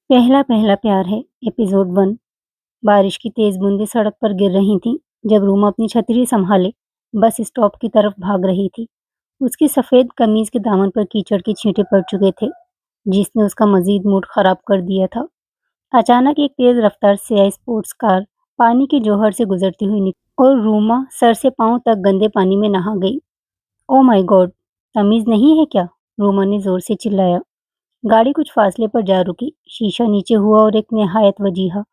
पहला पहला प्यार है एपिसोड 1। बारिश की तेज बूंदें सड़क पर गिर रही थीं जब रूमा अपनी छतरी संभाले बस स्टॉप की तरफ भाग रही थी। उसकी सफेद कमीज के दामन पर कीचड़ के छींटे पड़ चुके थे, जिसने उसका मजीद मूड खराब कर दिया था। अचानक एक तेज रफ्तार से आई स्पोर्ट्स कार पानी के जोहर से गुजरती हुई निकली और रूमा सर से पांव तक गंदे पानी में नहा गई। ओ माय गॉड, तमीज नहीं है क्या? रूमा ने जोर से चिल्लाया। गाड़ी कुछ फासले पर जा रुकी, शीशा नीचे हुआ और एक निहायत वजीहा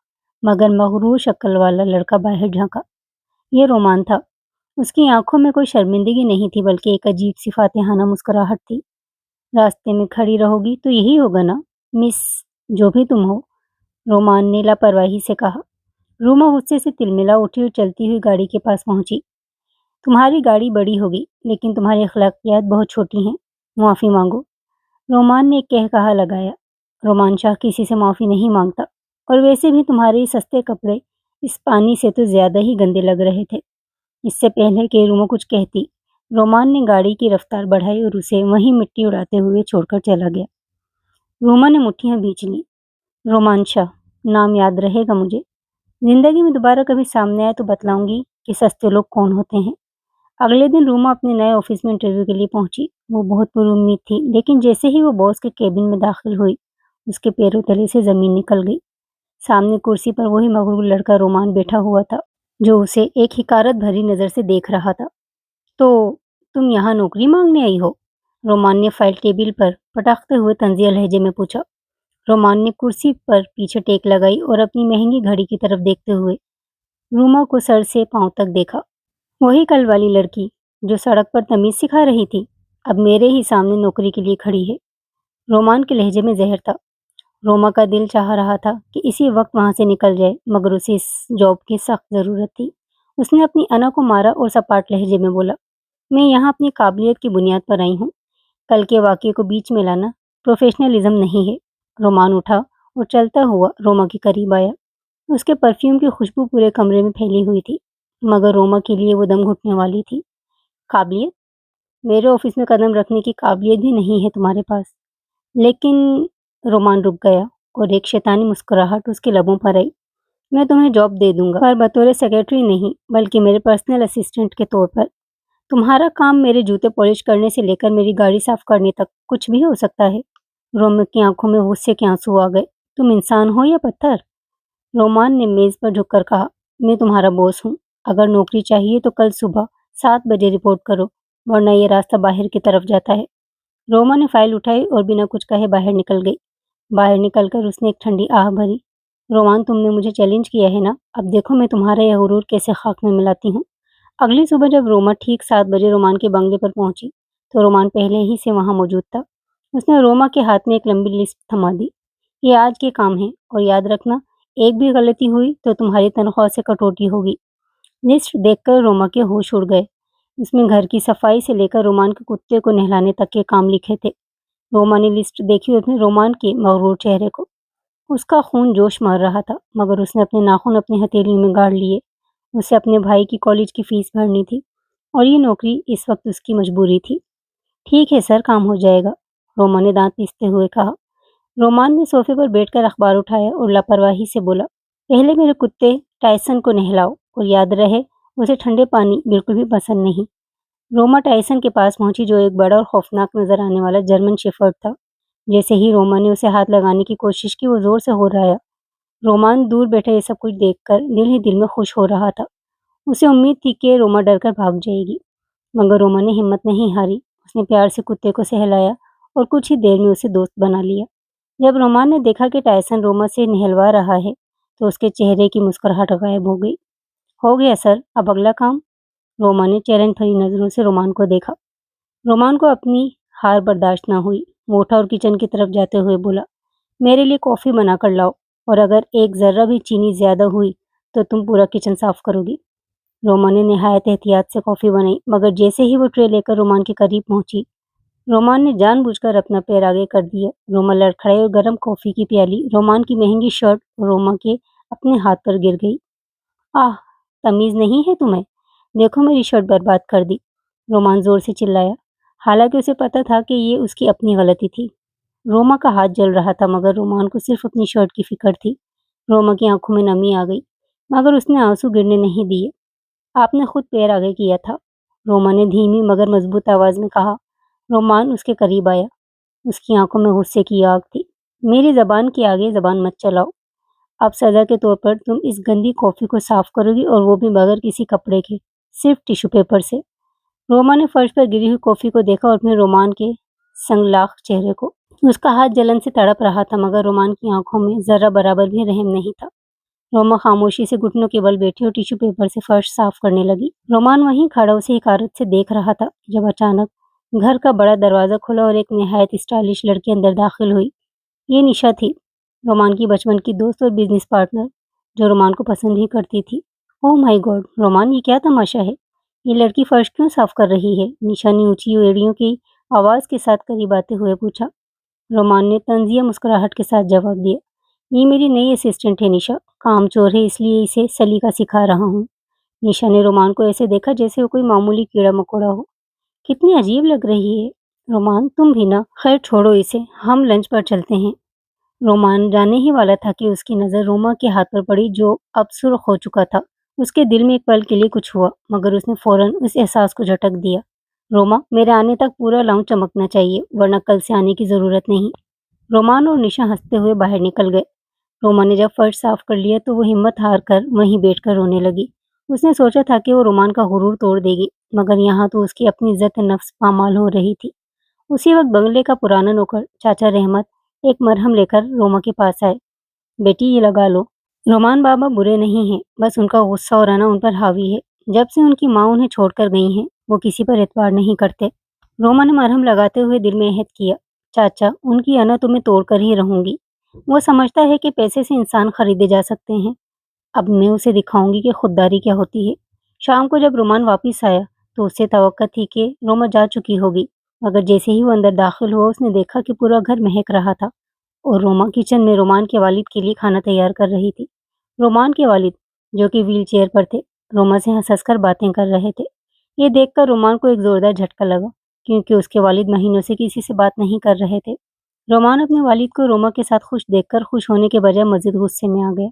मगर मगरूर शक्ल वाला लड़का बाहर झांका। ये रोमान था। उसकी आंखों में कोई शर्मिंदगी नहीं थी, बल्कि एक अजीब सी फातिहाना मुस्कुराहट थी। रास्ते में खड़ी रहोगी तो यही होगा ना, मिस, जो भी तुम हो, रोमान ने लापरवाही से कहा। रूमा गुस्से से तिलमिला उठी और चलती हुई गाड़ी के पास पहुंची। तुम्हारी गाड़ी बड़ी होगी, लेकिन तुम्हारी अखलाकियात बहुत छोटी हैं। माफी मांगो, रोमान ने कह कहा लगाया। रोमान शाह किसी से माफ़ी नहीं मांगता, और वैसे भी तुम्हारे सस्ते कपड़े इस पानी से तो ज़्यादा ही गंदे लग रहे थे। इससे पहले कि रूमा कुछ कहती, रोमान ने गाड़ी की रफ्तार बढ़ाई और उसे वहीं मिट्टी उड़ाते हुए छोड़कर चला गया। रोमा ने मुट्ठियां भींच ली। रोमान शाह, नाम याद रहेगा मुझे। जिंदगी में दोबारा कभी सामने आए तो बतलाऊंगी कि सस्ते लोग कौन होते हैं। अगले दिन रूमा अपने नए ऑफिस में इंटरव्यू के लिए पहुंची। वो बहुत पुरुम्मीद थी, लेकिन जैसे ही वो बॉस के केबिन में दाखिल हुई, उसके पैरों तले से जमीन निकल गई। सामने कुर्सी पर वही मगरूर लड़का रोमान बैठा हुआ था, जो उसे एक हिकारत भरी नजर से देख रहा था। तो तुम यहाँ नौकरी मांगने आई हो? रोमान ने फाइल टेबल पर पटाखते हुए तंजिया लहजे में पूछा। रोमान ने कुर्सी पर पीछे टेक लगाई और अपनी महंगी घड़ी की तरफ देखते हुए रूमा को सर से पांव तक देखा। वही कल वाली लड़की जो सड़क पर तमीज सिखा रही थी, अब मेरे ही सामने नौकरी के लिए खड़ी है। रोमान के लहजे में जहर था। रोमा का दिल चाह रहा था कि इसी वक्त वहां से निकल जाए, मगर उसे इस जॉब की सख्त जरूरत थी। उसने अपनी अना को मारा और सपाट लहजे में बोला, मैं यहाँ अपनी काबिलियत की बुनियाद पर आई हूँ। कल के वाकये को बीच में लाना प्रोफेशनलिज्म नहीं है। रोमान उठा और चलता हुआ रोमा के करीब आया। उसके परफ्यूम की खुशबू पूरे कमरे में फैली हुई थी, मगर रोमा के लिए वो दम घुटने वाली थी। काबिलियत? मेरे ऑफिस में कदम रखने की काबिलियत भी नहीं है तुम्हारे पास। लेकिन रोमान रुक गया और एक शैतानी मुस्कुराहट उसके लबों पर आई। मैं तुम्हें जॉब दे दूंगा, पर बतौर सेक्रेटरी नहीं, बल्कि मेरे पर्सनल असिस्टेंट के तौर पर। तुम्हारा काम मेरे जूते पॉलिश करने से लेकर मेरी गाड़ी साफ करने तक कुछ भी हो सकता है। रोमा की आंखों में गुस्से के आंसू आ गए। तुम इंसान हो या पत्थर? रोमान ने मेज पर झुककर कहा, मैं तुम्हारा बॉस हूँ। अगर नौकरी चाहिए तो कल सुबह 7 बजे रिपोर्ट करो, वरना ये रास्ता बाहर की तरफ जाता है। रोमा ने फाइल उठाई और बिना कुछ कहे बाहर निकल गई। बाहर निकलकर उसने एक ठंडी आह भरी। रोमान, तुमने मुझे चैलेंज किया है ना, अब देखो मैं तुम्हारा यह गुरूर कैसे खाक में मिलाती हूँ। अगली सुबह जब रोमा ठीक 7 बजे रोमान के बंगले पर पहुंची, तो रोमान पहले ही से वहां मौजूद था। उसने रोमा के हाथ में एक लंबी लिस्ट थमा दी। ये आज के काम है, और याद रखना, एक भी गलती हुई तो तुम्हारी तनख्वाह से कटौती होगी। लिस्ट देखकर रोमा के होश उड़ गए। उसमें घर की सफाई से लेकर रोमान के कुत्ते को नहलाने तक के काम लिखे थे। रोमा ने लिस्ट देखी और अपने रोमान के मगरूर चेहरे को। उसका खून जोश मार रहा था, मगर उसने अपने नाखून अपनी हथेली में गाड़ लिए। उसे अपने भाई की कॉलेज की फीस भरनी थी, और ये नौकरी इस वक्त उसकी मजबूरी थी। ठीक है सर, काम हो जाएगा, रोमा ने दांत पीसते हुए कहा। रोमान ने सोफे पर बैठकर अखबार उठाया और लापरवाही से बोला, पहले मेरे कुत्ते टायसन को नहलाओ, और याद रहे, उसे ठंडे पानी बिल्कुल भी पसंद नहीं। रोमा टायसन के पास पहुंची, जो एक बड़ा और खौफनाक नजर आने वाला जर्मन शेफर्ड था। जैसे ही रोमा ने उसे हाथ लगाने की कोशिश की, वो जोर से हो रहा। रोमान दूर बैठे ये सब कुछ देखकर दिल ही दिल में खुश हो रहा था। उसे उम्मीद थी कि रोमा डरकर भाग जाएगी, मगर रोमा ने हिम्मत नहीं हारी। उसने प्यार से कुत्ते को सहलाया और कुछ ही देर में उसे दोस्त बना लिया। जब रोमान ने देखा कि टायसन रोमा से नहलवा रहा है, तो उसके चेहरे की मुस्कुराहट गायब हो गई। हो गया सर, अब अगला काम? रोमा ने चैलेंज भरी नजरों से रोमान को देखा। रोमान को अपनी हार बर्दाश्त न हुई। वो उठा और किचन की तरफ जाते हुए बोला, मेरे लिए कॉफी बना कर लाओ, और अगर एक जर्रा भी चीनी ज्यादा हुई तो तुम पूरा किचन साफ करोगी। रोमा ने निहायत एहतियात से कॉफी बनाई, मगर जैसे ही वो ट्रे लेकर रोमान के करीब पहुंची, रोमान ने जानबूझकर अपना पैर आगे कर दिया। रोमा लड़खड़ाई और गर्म कॉफी की प्याली रोमान की महंगी शर्ट रोमा के अपने हाथ पर गिर गई। आह, तमीज नहीं है तुम्हें? देखो मेरी शर्ट बर्बाद कर दी, रोमान जोर से चिल्लाया। हालांकि उसे पता था कि ये उसकी अपनी गलती थी, रोमा का हाथ जल रहा था मगर रोमान को सिर्फ अपनी शर्ट की फिक्र थी। रोमा की आंखों में नमी आ गई मगर उसने आंसू गिरने नहीं दिए। आपने खुद पैर आगे किया था, रोमा ने धीमी मगर मजबूत आवाज में कहा। रोमान उसके करीब आया। उसकी आंखों में गुस्से की आग थी। मेरी जबान के आगे जबान मत चलाओ। अब सजा के तौर पर तुम इस गंदी कॉफी को साफ करोगी और वो भी बगैर किसी कपड़े के, सिर्फ टिश्यू पेपर से। रोमा ने फर्श पर गिरी हुई कॉफी को देखा और फिर रोमान के संगलाख चेहरे को। उसका हाथ जलन से तड़प रहा था मगर रोमान की आंखों में जरा बराबर भी रहम नहीं था। रोमा खामोशी से घुटनों के बल बैठी और टिश्यू पेपर से फर्श साफ करने लगी। रोमान वहीं खड़ा उसे हकारत से देख रहा था जब अचानक घर का बड़ा दरवाजा खुला और एक निहायत स्टाइलिश लड़की अंदर दाखिल हुई। ये निशा थी, रोमान की बचपन की दोस्त और बिजनेस पार्टनर, जो रोमान को पसंद ही करती थी। ओह माय गॉड रोमान, ये क्या तमाशा है? ये लड़की फर्श क्यों साफ कर रही है? निशा ने ऊंची एड़ियों की आवाज के साथ करीब आते हुए पूछा। रोमान ने तंजिया मुस्कुराहट के साथ जवाब दिया, ये मेरी नई असिस्टेंट है निशा, काम चोर है इसलिए इसे सलीका सिखा रहा हूँ। निशा ने रोमान को ऐसे देखा जैसे वो कोई मामूली कीड़ा मकोड़ा हो। कितनी अजीब लग रही है। रोमान, तुम भी ना। खैर छोड़ो इसे, हम लंच पर चलते हैं। रोमान जाने ही वाला था कि उसकी नज़र रोमा के हाथ पर पड़ी जो अब सुर्ख हो चुका था। उसके दिल में एक पल के लिए कुछ हुआ मगर उसने फौरन उस एहसास को झटक दिया। रोमा, मेरे आने तक पूरा लाउंज चमकना चाहिए वरना कल से आने की ज़रूरत नहीं। रोमान और निशा हंसते हुए बाहर निकल गए। रोमा ने जब फर्श साफ कर लिया तो वो हिम्मत हार कर वहीं बैठकर रोने लगी। उसने सोचा था कि वो रोमान का गुरूर तोड़ देगी मगर यहाँ तो उसकी अपनी इज्जत नफ्स पामाल हो रही थी। उसी वक्त बंगले का पुराना नौकर चाचा रहमत एक मरहम लेकर रोमा के पास आए। बेटी ये लगा लो। रोमान बाबा बुरे नहीं हैं, बस उनका गुस्सा और अना उन पर हावी है। जब से उनकी माँ उन्हें छोड़कर गई हैं, वो किसी पर एतबार नहीं करते। रोमा ने मरहम लगाते हुए दिल में अहद किया, चाचा उनकी अना तो मैं तोड़कर ही रहूंगी। वो समझता है कि पैसे से इंसान खरीदे जा सकते हैं। अब मैं उसे दिखाऊंगी कि खुददारी क्या होती है। शाम को जब रोमान वापिस आया तो उससे तवक्का थी कि रोमा जा चुकी होगी मगर जैसे ही वो अंदर दाखिल हुआ उसने देखा कि पूरा घर महक रहा था और रोमा किचन में रोमान के वालिद के लिए खाना तैयार कर रही थी। रोमान के वालिद, जो कि व्हील चेयर पर थे, रोमा से हंस हंसकर बातें कर रहे थे। ये देखकर रोमान को एक जोरदार झटका लगा क्योंकि उसके वालिद महीनों से किसी से बात नहीं कर रहे थे। रोमान अपने वालिद को रोमा के साथ खुश देखकर खुश होने के बजाय मजीद गुस्से में आ गया।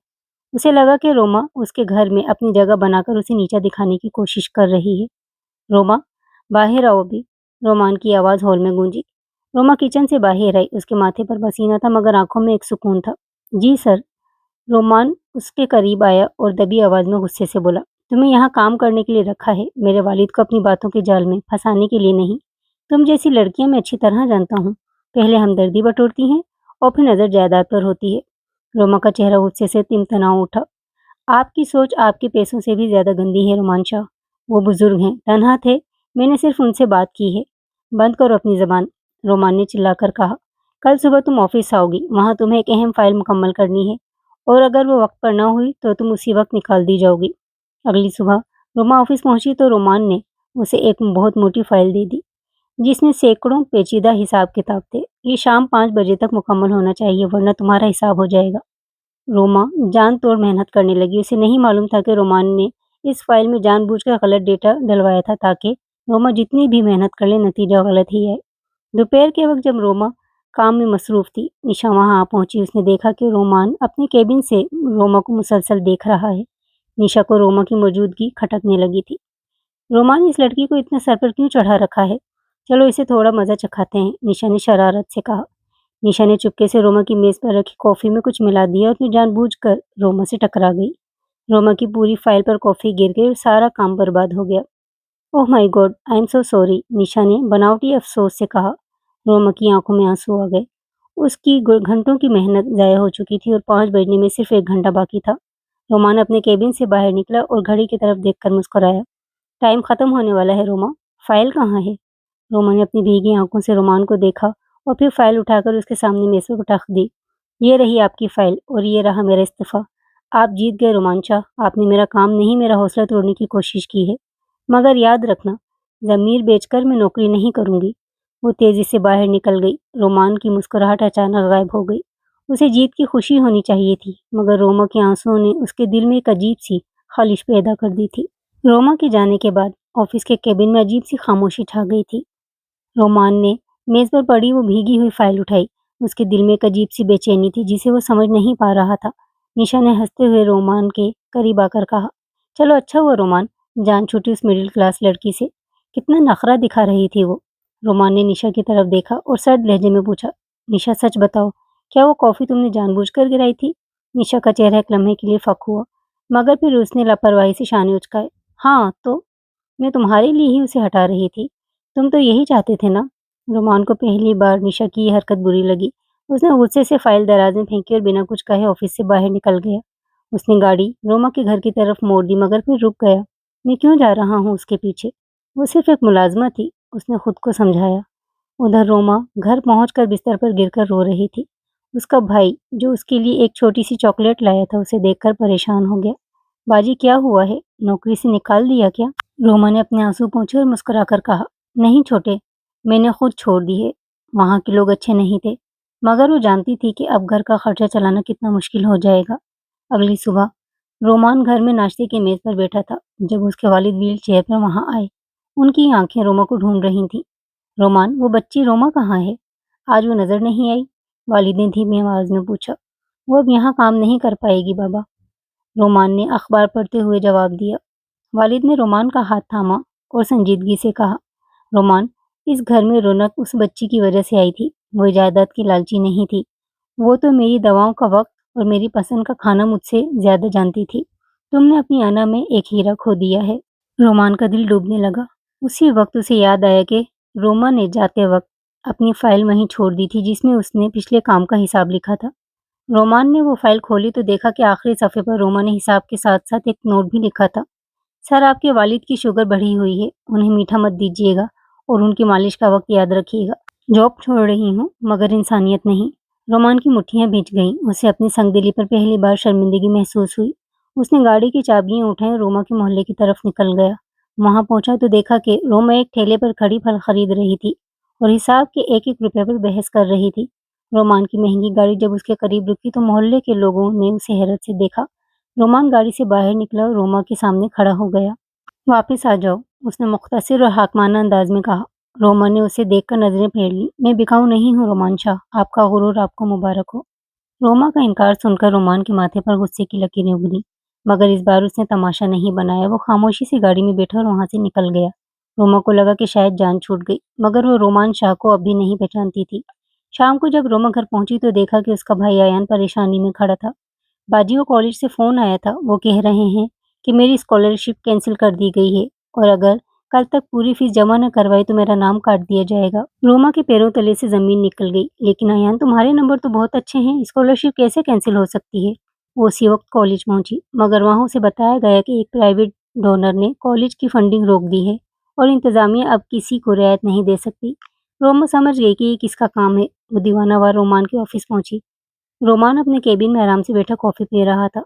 उसे लगा कि रोमा उसके घर में अपनी जगह बनाकर उसे नीचा दिखाने की कोशिश कर रही है। रोमा, बाहर आओ अभी। रोमान की आवाज़ हॉल में गूंजी। रोमा किचन से बाहर आई। उसके माथे पर पसीना था मगर आंखों में एक सुकून था। जी सर। रोमान उसके करीब आया और दबी आवाज़ में गुस्से से बोला, तुम्हें यहाँ काम करने के लिए रखा है, मेरे वालिद को अपनी बातों के जाल में फंसाने के लिए नहीं। तुम जैसी लड़कियां मैं अच्छी तरह जानता हूँ। पहले हमदर्दी बटोरती हैं और फिर नज़र जायदाद पर होती है। रोमा का चेहरा गुस्से से तिमतनाव उठा। आपकी सोच आपके पैसों से भी ज़्यादा गंदी है रोमान शाह। वो बुजुर्ग हैं, तन्हा थे, मैंने सिर्फ उनसे बात की है। बंद करो अपनी ज़बान, रोमान ने चिल्लाकर कहा। कल सुबह तुम ऑफिस आओगी, वहाँ तुम्हें एक अहम फाइल मुकम्मल करनी है और अगर वो वक्त पर न हुई तो तुम उसी वक्त निकाल दी जाओगी। अगली सुबह रोमा ऑफिस पहुंची तो रोमान ने उसे एक बहुत मोटी फाइल दे दी जिसमें सैकड़ों पेचीदा हिसाब किताब थे। ये शाम 5 बजे तक मुकम्मल होना चाहिए वरना तुम्हारा हिसाब हो जाएगा। रोमा जान तोड़ मेहनत करने लगी। उसे नहीं मालूम था कि रोमान ने इस फाइल में जानबूझकर गलत डेटा डलवाया था ताकि रोमा जितनी भी मेहनत कर ले नतीजा गलत ही है। दोपहर के वक्त जब रोमा काम में मसरूफ थी, निशा वहां आ पहुंची। उसने देखा कि रोमान अपने केबिन से रोमा को मुसलसल देख रहा है। निशा को रोमा की मौजूदगी खटकने लगी थी। रोमान, इस लड़की को इतना सर पर क्यों चढ़ा रखा है? चलो इसे थोड़ा मजा चखाते हैं, निशा ने शरारत से कहा। निशा ने चुपके से रोमा की मेज पर रखी कॉफी में कुछ मिला दिया और फिर जानबूझकर रोमा से टकरा गई। रोमा की पूरी फाइल पर कॉफी गिर गई और सारा काम बर्बाद हो गया। Oh my God, I am so sorry, Nisha ने बनावटी अफसोस से कहा। रोमा की आंखों में आंसू आ गए। उसकी घंटों की मेहनत ज़ाया हो चुकी थी और 5 बजने में सिर्फ 1 घंटा बाकी था। रोमान अपने केबिन से बाहर निकला और घड़ी की तरफ देखकर मुस्कुराया। टाइम खत्म होने वाला है रोमा, फाइल कहाँ है? रोमा ने अपनी भीगी आंखों से रोमान को देखा और फिर फाइल उठाकर उसके सामने मेज पर रख दी। ये रही आपकी फाइल और ये रहा मेरा इस्तीफा। आप जीत गए रोमान शाह, आपने मेरा काम नहीं मेरा हौसला तोड़ने की कोशिश की है। मगर याद रखना, ज़मीर बेचकर मैं नौकरी नहीं करूंगी। वो तेजी से बाहर निकल गई। रोमान की मुस्कुराहट अचानक गायब हो गई। उसे जीत की खुशी होनी चाहिए थी मगर रोमा के आंसुओं ने उसके दिल में एक अजीब सी खलिश पैदा कर दी थी। रोमा के जाने के बाद ऑफिस के केबिन में अजीब सी खामोशी छा गई थी। रोमान ने मेज पर पड़ी वो भीगी हुई फाइल उठाई। اس کے دل میں ایک عجیب سی بے چینی تھی جسے وہ سمجھ نہیں پا رہا تھا۔ نشا نے ہنستے ہوئے رومان کے قریب آ کر کہا، چلو اچھا ہوا رومان، جان چھوٹی اس مڈل کلاس لڑکی سے۔ کتنا نخرہ دکھا رہی تھی وہ۔ رومان نے نشا کی طرف دیکھا اور سرد لہجے میں پوچھا، نشا سچ بتاؤ، کیا وہ کافی تم نے جان بوجھ کر گرائی تھی؟ نشا کا چہرہ ایک لمحے کے لیے فک ہوا، مگر پھر اس نے لاپرواہی سے شانے اچکائے۔ ہاں تو میں تمہارے لیے ہی اسے ہٹا رہی تھی، تم تو یہی چاہتے تھے نا؟ رومان کو پہلی بار نشا کی یہ حرکت بری لگی۔ اس نے غصے سے فائل دراز میں پھینکی اور بنا کچھ کہے آفس سے باہر نکل گیا۔ اس نے گاڑی روما کے گھر کی طرف موڑ دی مگر پھر رک گیا۔ میں کیوں جا رہا ہوں اس کے پیچھے؟ وہ صرف ایک ملازمہ تھی، اس نے خود کو سمجھایا۔ ادھر روما گھر پہنچ کر بستر پر گر کر رو رہی تھی۔ اس کا بھائی جو اس کے لیے ایک چھوٹی سی چاکلیٹ لایا تھا اسے دیکھ کر پریشان ہو گیا۔ باجی کیا ہوا ہے؟ نوکری سے نکال دیا کیا؟ روما نے اپنے آنسو پونچھے اور مسکرا کر کہا، نہیں چھوٹے، میں نے خود چھوڑ دی ہے۔ وہاں کے لوگ اچھے نہیں تھے، مگر وہ جانتی تھی کہ اب گھر کا خرچہ چلانا کتنا مشکل ہو جائے گا۔ اگلی صبح رومان گھر میں ناشتے کی میز پر بیٹھا تھا جب اس کے والد ویل چیئر پر وہاں آئے۔ ان کی آنکھیں روما کو ڈھونڈ رہی تھیں۔ رومان، وہ بچی روما کہاں ہے؟ آج وہ نظر نہیں آئی؟ والد نے دھیمی آواز میں پوچھا۔ وہ اب یہاں کام نہیں کر پائے گی بابا، رومان نے اخبار پڑھتے ہوئے جواب دیا۔ والد نے رومان کا ہاتھ تھاما اور سنجیدگی سے کہا، رومان، اس گھر میں رونق اس بچی کی وجہ سے آئی تھی، وہ جائیداد کی لالچی نہیں تھی۔ وہ تو میری دواؤں کا وقت اور میری پسند کا کھانا مجھ سے زیادہ جانتی تھی۔ تم نے اپنی انا میں ایک ہیرا کھو دیا ہے۔ رومان کا دل ڈوبنے لگا۔ اسی وقت اسے یاد آیا کہ روما نے جاتے وقت اپنی فائل وہیں چھوڑ دی تھی جس میں اس نے پچھلے کام کا حساب لکھا تھا۔ رومان نے وہ فائل کھولی تو دیکھا کہ آخری صفحے پر روما نے حساب کے ساتھ ساتھ ایک نوٹ بھی لکھا تھا۔ سر، آپ کے والد کی شوگر بڑھی ہوئی ہے، انہیں میٹھا مت دیجیے گا اور ان کی مالش کا وقت یاد رکھیے گا۔ جاب چھوڑ رہی ہوں مگر انسانیت نہیں۔ رومان کی مٹھیاں بھیج گئیں۔ اسے اپنی سنگ دلی پر پہلی بار شرمندگی محسوس ہوئی۔ اس نے گاڑی کی چابیاں اٹھائیں اور روما کے محلے کی طرف نکل گیا۔ وہاں پہنچا تو دیکھا کہ روما ایک ٹھیلے پر کھڑی پھل خرید رہی تھی اور حساب کے ایک ایک روپے پر بحث کر رہی تھی۔ رومان کی مہنگی گاڑی جب اس کے قریب رکی تو محلے کے لوگوں نے اسے حیرت سے دیکھا۔ رومان گاڑی سے باہر نکلا اور روما کے سامنے کھڑا ہو گیا۔ واپس آ جاؤ، اس نے مختصر اور حاکمانہ انداز میں کہا۔ روما نے اسے دیکھ کر نظریں پھیر لیں۔ میں بکاؤ نہیں ہوں رومان شاہ، آپ کا غرور آپ کو مبارک ہو۔ روما کا انکار سن کر رومان کے ماتھے پر غصے کی لکیریں ابھری، مگر اس بار اس نے تماشا نہیں بنایا۔ وہ خاموشی سے گاڑی میں بیٹھا اور وہاں سے نکل گیا۔ روما کو لگا کہ شاید جان چھوٹ گئی، مگر وہ رومان شاہ کو اب بھی نہیں پہچانتی تھی۔ شام کو جب روما گھر پہنچی تو دیکھا کہ اس کا بھائی ایان پریشانی میں کھڑا تھا۔ باجی، وہ کالج سے فون آیا تھا، وہ کہہ رہے ہیں کہ میری اسکالرشپ کینسل کر دی گئی ہے اور اگر کل تک پوری فیس جمع نہ کروائی تو میرا نام کاٹ دیا جائے گا۔ روما کے پیروں تلے سے زمین نکل گئی۔ لیکن ایان، تمہارے نمبر تو بہت اچھے ہیں، اسکالرشپ کیسے کینسل ہو سکتی ہے؟ وہ اسی وقت کالج پہنچی، مگر وہاں اسے بتایا گیا کہ ایک پرائیویٹ ڈونر نے کالج کی فنڈنگ روک دی ہے اور انتظامیہ اب کسی کو رعایت نہیں دے سکتی۔ روما سمجھ گئی کہ یہ کس کا کام ہے۔ وہ دیوانہ وار رومان کے آفس پہنچی۔ رومان اپنے کیبن میں آرام سے بیٹھا کافی پی رہا تھا۔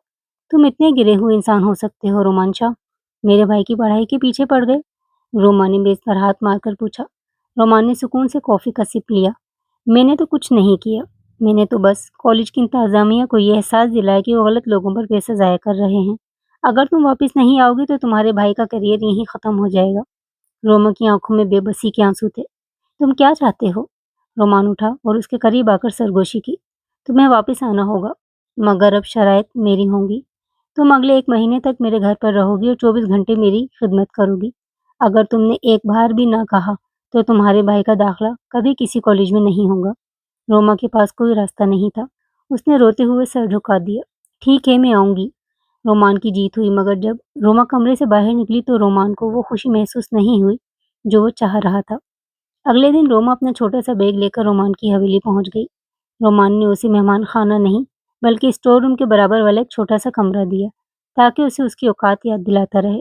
تم اتنے گرے ہوئے انسان ہو سکتے ہو رومان شاہ؟ میرے بھائی کی پڑھائی کے پیچھے پڑ گئے؟ روما نے میز پر ہاتھ مار کر پوچھا۔ رومان نے سکون سے کافی کا سپ لیا۔ میں نے تو کچھ نہیں کیا، میں نے تو بس کالج کی انتظامیہ کو یہ احساس دلایا کہ وہ غلط لوگوں پر پیسہ ضائع کر رہے ہیں۔ اگر تم واپس نہیں آؤ گی تو تمہارے بھائی کا کیریئر یہیں ختم ہو جائے گا۔ روما کی آنکھوں میں بے بسی کے آنسو تھے۔ تم کیا چاہتے ہو؟ رومان اٹھا اور اس کے قریب آ کر سرگوشی کی۔ تمہیں واپس آنا ہوگا، مگر اب شرائط میری ہوں گی۔ تم اگلے 1 مہینے تک میرے گھر پر رہو گی اور 24 گھنٹے میری خدمت کرو گی۔ اگر تم نے ایک بار بھی نہ کہا تو تمہارے بھائی کا داخلہ کبھی کسی کالج میں نہیں ہوگا۔ روما کے پاس کوئی راستہ نہیں تھا۔ اس نے روتے ہوئے سر جھکا دیا۔ ٹھیک ہے، میں آؤں گی۔ رومان کی جیت ہوئی، مگر جب روما کمرے سے باہر نکلی تو رومان کو وہ خوشی محسوس نہیں ہوئی جو وہ چاہ رہا تھا۔ اگلے دن روما اپنا چھوٹا سا بیگ لے کر رومان کی حویلی پہنچ گئی۔ رومان نے اسے مہمان خانہ نہیں بلکہ اسٹور روم کے برابر والا ایک چھوٹا سا کمرہ دیا تاکہ اسے اس کی اوقات یاد دلاتا رہے۔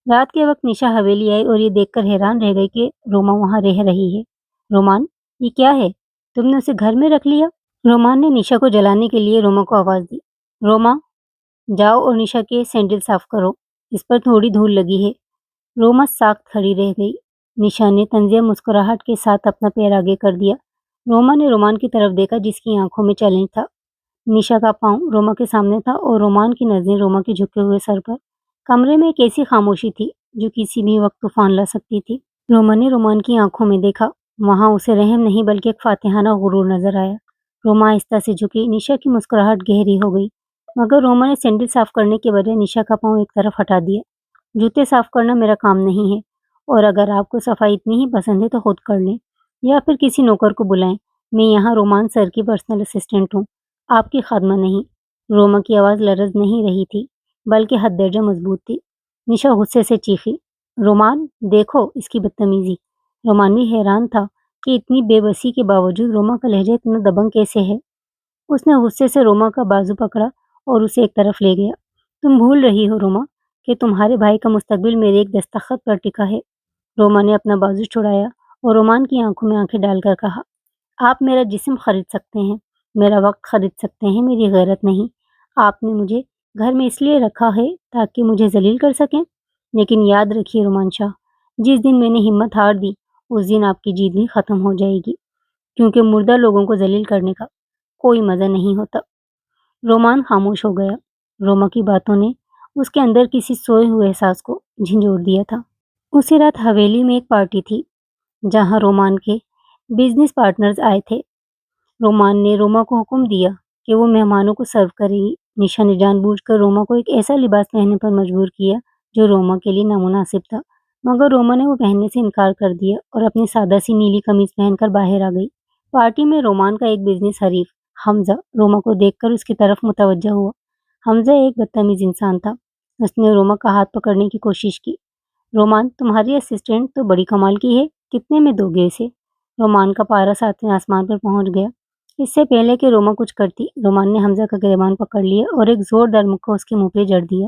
رات کے وقت نشا حویلی آئی اور یہ دیکھ کر حیران رہ گئی کہ روما وہاں رہ رہی ہے۔ رومان، یہ کیا ہے؟ تم نے اسے گھر میں رکھ لیا؟ رومان نے نشا کو جلانے کے لیے روما کو آواز دی۔ روما، جاؤ اور نشا کے سینڈل صاف کرو، اس پر تھوڑی دھول لگی ہے۔ روما ساکت کھڑی رہ گئی۔ نشا نے طنزیہ مسکراہٹ کے ساتھ اپنا پیر آگے کر دیا۔ روما نے رومان کی طرف دیکھا جس کی آنکھوں میں چیلنج تھا۔ نشا کا پاؤں روما کے سامنے تھا اور رومان کی نظریں روما کے جھکے ہوئے سر پر۔ کمرے میں ایک ایسی خاموشی تھی جو کسی بھی وقت طوفان لا سکتی تھی۔ روما نے رومان کی آنکھوں میں دیکھا۔ وہاں اسے رحم نہیں بلکہ ایک فاتحانہ غرور نظر آیا۔ रोमा आहिस्ता से झुकी। निशा की मुस्कुराहट गहरी हो गई, मगर रोमा ने सैंडल साफ करने के बजाय निशा का पाँव एक तरफ हटा दिया। जूते साफ करना मेरा काम नहीं है, और अगर आपको सफाई इतनी ही पसंद है तो खुद कर लें, या फिर किसी नौकर को बुलाएं। मैं यहाँ रोमान सर की पर्सनल असिस्टेंट हूँ, आपकी खादमा नहीं। रोमा की आवाज़ लरज नहीं रही थी, बल्कि हद दर्जा मजबूत थी। निशा गुस्से से चीखी, रोमान देखो इसकी बदतमीजी। रोमान भी हैरान था कि इतनी बेबसी के बावजूद रोमा का लहजा इतना दबंग कैसे है। उसने गुस्से से रोमा का बाजू पकड़ा और उसे एक तरफ ले गया। तुम भूल रही हो रोमा कि तुम्हारे भाई का मुस्तकबिल मेरे एक दस्तखत पर टिका है। रोमा ने अपना बाजू छुड़ाया और रोमान की आंखों में आंखें डालकर कहा, आप मेरा जिस्म खरीद सकते हैं, मेरा वक्त खरीद सकते हैं, मेरी गैरत नहीं। आपने मुझे घर में इसलिए रखा है ताकि मुझे जलील कर सकें। लेकिन याद रखिए रोमान शाह, जिस दिन मैंने हिम्मत हार दी उस दिन आपकी जीत भी खत्म हो जाएगी, क्योंकि मुर्दा लोगों को जलील करने का कोई मजा नहीं होता। रोमान खामोश हो गया। रोमा की बातों ने उसके अंदर किसी सोए हुए एहसास को झंझोड़ दिया था। उसी रात हवेली में एक पार्टी थी, जहां रोमान के बिजनेस पार्टनर्स आए थे। रोमान ने रोमा को हुक्म दिया कि वो मेहमानों को सर्व करेगी। निशा ने जानबूझकर रोमा को एक ऐसा लिबास पहनने पर मजबूर किया जो रोमा के लिए नामुनासिब था, मगर रोमा ने वो पहनने से इनकार कर दिया और अपनी सादा सी नीली कमीज पहनकर बाहर आ गई। पार्टी में रोमान का एक बिजनेस हरीफ हमजा रोमा को देखकर उसकी तरफ मुतवज्जा हुआ। हमजा एक बदतमीज इंसान था। उसने रोमा का हाथ पकड़ने की कोशिश की। रोमान, तुम्हारी असिस्टेंट तो बड़ी कमाल की है, कितने में दोगे इसे? रोमान का पारा सातवें आसमान पर पहुंच गया। इससे पहले कि रोमा कुछ करती, रोमान ने हमजा का गिरबान पकड़ लिया और एक जोरदार मुक्का उसके मुंह पे जड़ दिया।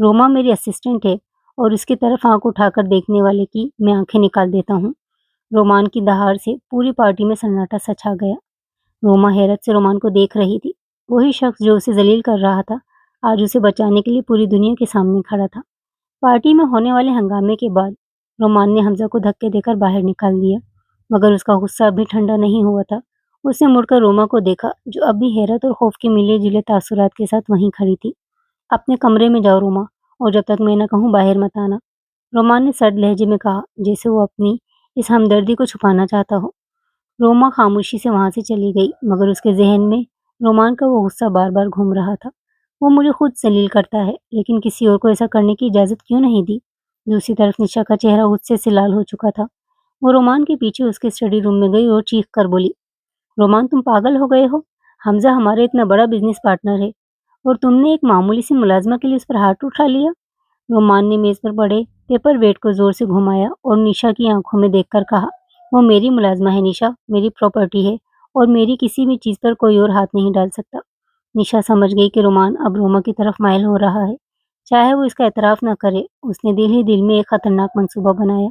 रोमा मेरी असिस्टेंट है, और उसकी तरफ आंख उठाकर देखने वाले की मैं आंखें निकाल देता हूँ। रोमान की दहाड़ से पूरी पार्टी में सन्नाटा सा छा गया। रोमा हैरत से रोमान को देख रही थी। वही शख्स जो उसे जलील कर रहा था, आज उसे बचाने के लिए पूरी दुनिया के सामने खड़ा था। पार्टी में होने वाले हंगामे के बाद रोमान ने हमजा को धक्के देकर बाहर निकाल दिया, मगर उसका गुस्सा अभी ठंडा नहीं हुआ था। उसने मुड़कर रोमा को देखा, जो अब भी हैरत और खौफ के मिले-जुले तासुरात के साथ वहीं खड़ी थी। अपने कमरे में जाओ रोमा, और जब तक मैं न कहूँ बाहर मत आना। रोमान ने सर्द लहजे में कहा, जैसे वो अपनी इस हमदर्दी को छुपाना चाहता हो। रोमा खामोशी से वहां से चली गई, मगर उसके जहन में रोमान का वो गुस्सा बार बार घूम रहा था। वो मुझे खुद जलील करता है, लेकिन किसी और को ऐसा करने की इजाजत क्यों नहीं दी? दूसरी तरफ निशा का चेहरा गुस्से से लाल हो चुका था। वो रोमान के पीछे उसके स्टडी रूम में गई और चीख कर बोली, रोमान तुम पागल हो गए हो? हमजा हमारा इतना बड़ा बिजनेस पार्टनर है, और तुमने एक मामूली सी मुलाजमा के लिए उस पर हाथ उठा लिया। रोमान ने मेज पर पड़े पेपर वेट को जोर से घुमाया और निशा की आंखों में देखकर कहा, वो मेरी मुलाजमा है निशा, मेरी प्रॉपर्टी है, और मेरी किसी भी चीज पर कोई और हाथ नहीं डाल सकता। निशा समझ गई कि रोमान अब रोमा की तरफ माइल हो रहा है, चाहे वो इसका एतराफ न करे। उसने दिल ही दिल में एक खतरनाक मंसूबा बनाया।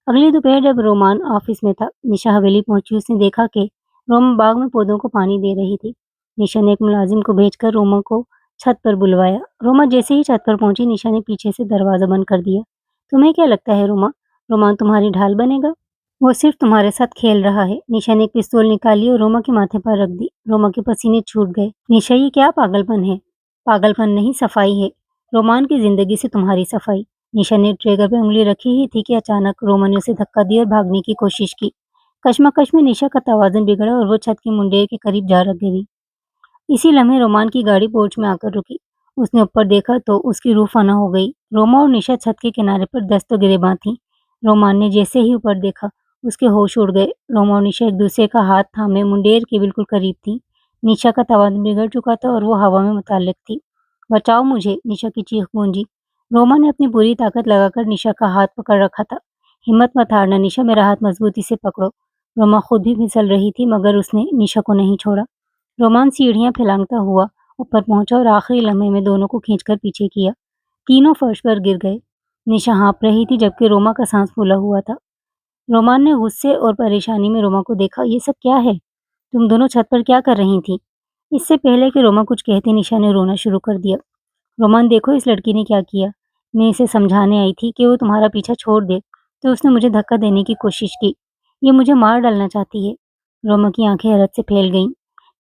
अगली दोपहर जब रोमान ऑफिस में था, निशा हवेली पहुंची। उसने देखा कि रोमा बाग में पौधों को पानी दे रही थी। निशा ने एक मुलाजिम को भेजकर रोमा को छत पर बुलवाया। रोमा जैसे ही छत पर पहुंची, निशा ने पीछे से दरवाजा बंद कर दिया। तुम्हें क्या लगता है रोमा, रोमान तुम्हारी ढाल बनेगा? वो सिर्फ तुम्हारे साथ खेल रहा है। निशा ने एक पिस्तौल निकाली और रोमा के माथे पर रख दी। रोमा के पसीने छूट गए। निशा, ये क्या पागलपन है? पागलपन नहीं, सफाई है। रोमान की जिंदगी से तुम्हारी सफाई। निशा ने ट्रिगर पर उंगली रखी ही थी कि अचानक रोमा ने उसे धक्का दिया और भागने की कोशिश की। कश्मकश में निशा का तवाज़ुन बिगड़ा और वो छत की मुंडेर के करीब जा रख गिरी। इसी लम्हे रोमान की गाड़ी पोर्च में आकर रुकी। उसने ऊपर देखा तो उसकी रूह फना हो गई। रोमा और निशा छत के किनारे पर दस्त गिरेबां थीं। रोमान ने जैसे ही ऊपर देखा, उसके होश उड़ गए। रोमा और निशा एक दूसरे का हाथ थामे मुंडेर के बिल्कुल करीब थी। निशा का तवाज़ुन बिगड़ चुका था और वो हवा में मुतल्लिक थी। बचाओ मुझे, निशा की चीख गूंजी। रोमा ने अपनी पूरी ताकत लगाकर निशा का हाथ पकड़ रखा था। हिम्मत मत हारना निशा, मेरा हाथ मजबूती से पकड़ो। रोमा खुद भी फिसल रही थी, मगर उसने निशा को नहीं छोड़ा। रोमान सीढ़ियां फैलांगता हुआ ऊपर पहुंचा और आखिरी लम्हे में दोनों को खींचकर पीछे किया। तीनों फर्श पर गिर गए। निशा हाँफ रही थी, जबकि रोमा का सांस फूला हुआ था। रोमान ने गुस्से और परेशानी में रोमा को देखा। ये सब क्या है? तुम दोनों छत पर क्या कर रही थी? इससे पहले कि रोमा कुछ कहती, निशा ने रोना शुरू कर दिया। रोमान, देखो इस लड़की ने क्या किया। मैं इसे समझाने आई थी कि वो तुम्हारा पीछा छोड़ दे, तो उसने मुझे धक्का देने की कोशिश की। ये मुझे मार डालना चाहती है। रोमा की आंखें हैरत से फैल गईं।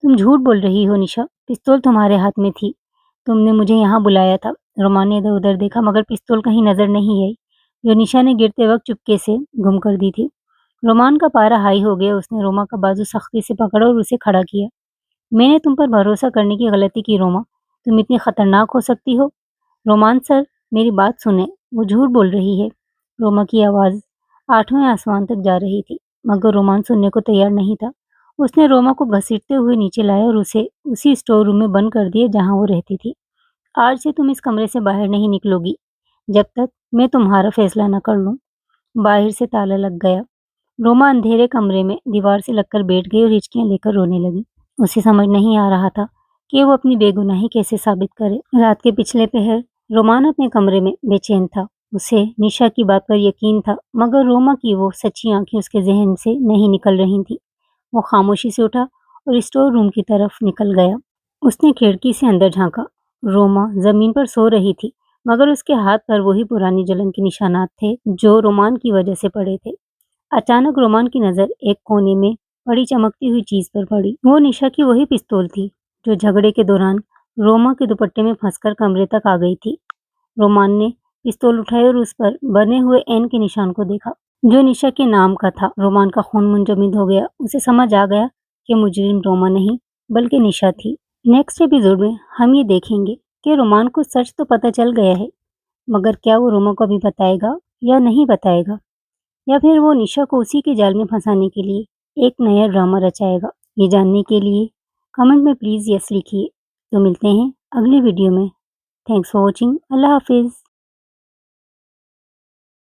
तुम झूठ बोल रही हो निशा, पिस्तौल तुम्हारे हाथ में थी। तुमने मुझे यहाँ बुलाया था। रोमान ने इधर-उधर देखा, मगर पिस्तौल कहीं नजर नहीं आई, जो निशा ने गिरते वक्त चुपके से गुम कर दी थी। रोमान का पारा हाई हो गया। उसने रोमा का बाजू सख्ती से पकड़ा और उसे खड़ा किया। मैंने तुम पर भरोसा करने की गलती की रोमा। तुम इतनी खतरनाक हो सकती हो। रोमान सर, मेरी बात सुने, वो झूठ बोल रही है। रोमा की आवाज़ आठवें आसमान तक जा रही थी, मगर रोमान सुनने को तैयार नहीं था। उसने रोमा को घसीटते हुए नीचे लाया और उसे उसी स्टोर रूम में बंद कर दिया जहाँ वो रहती थी। आज से तुम इस कमरे से बाहर नहीं निकलोगी, जब तक मैं तुम्हारा फैसला न कर लूँ। बाहर से ताला लग गया। रोमा अंधेरे कमरे में दीवार से लगकर बैठ गई और हिचकियां लेकर रोने लगी। उसे समझ नहीं आ रहा था कि वो अपनी बेगुनाही कैसे साबित करे। रात के पिछले पहर रोमान अपने कमरे में बेचैन था। उसे निशा की बात पर यकीन था, मगर रोमा की वो सच्ची आंखें उसके जहन से नहीं निकल रही थी। वो खामोशी से उठा और स्टोर रूम की तरफ निकल गया। उसने खिड़की से अंदर झांका। रोमा जमीन पर सो रही थी, मगर उसके हाथ पर वही पुरानी जलन के निशानात थे जो रोमान की वजह से पड़े थे। अचानक रोमान की नज़र एक कोने में पड़ी चमकती हुई चीज पर पड़ी। वो निशा की वही पिस्तौल थी जो झगड़े के दौरान रोमा के दुपट्टे में फंसकर कमरे तक आ गई थी। रोमान ने पिस्तौल उठाई और उस पर बने हुए एन के निशान को देखा, जो निशा के नाम का था। रोमान का खून मुंजमद हो गया। उसे समझ आ गया कि मुजरिम रोमा नहीं, बल्कि निशा थी। नेक्स्ट एपिसोड में हम ये देखेंगे कि रोमान को सच तो पता चल गया है, मगर क्या वो रोमा को अभी बताएगा या नहीं बताएगा, या फिर वो निशा को उसी के जाल में फंसाने के लिए एक नया ड्रामा रचाएगा। ये जानने के लिए कमेंट में प्लीज़ यस लिखिए। तो मिलते हैं अगली वीडियो में। Thanks for watching. अल्लाह हाफिज़।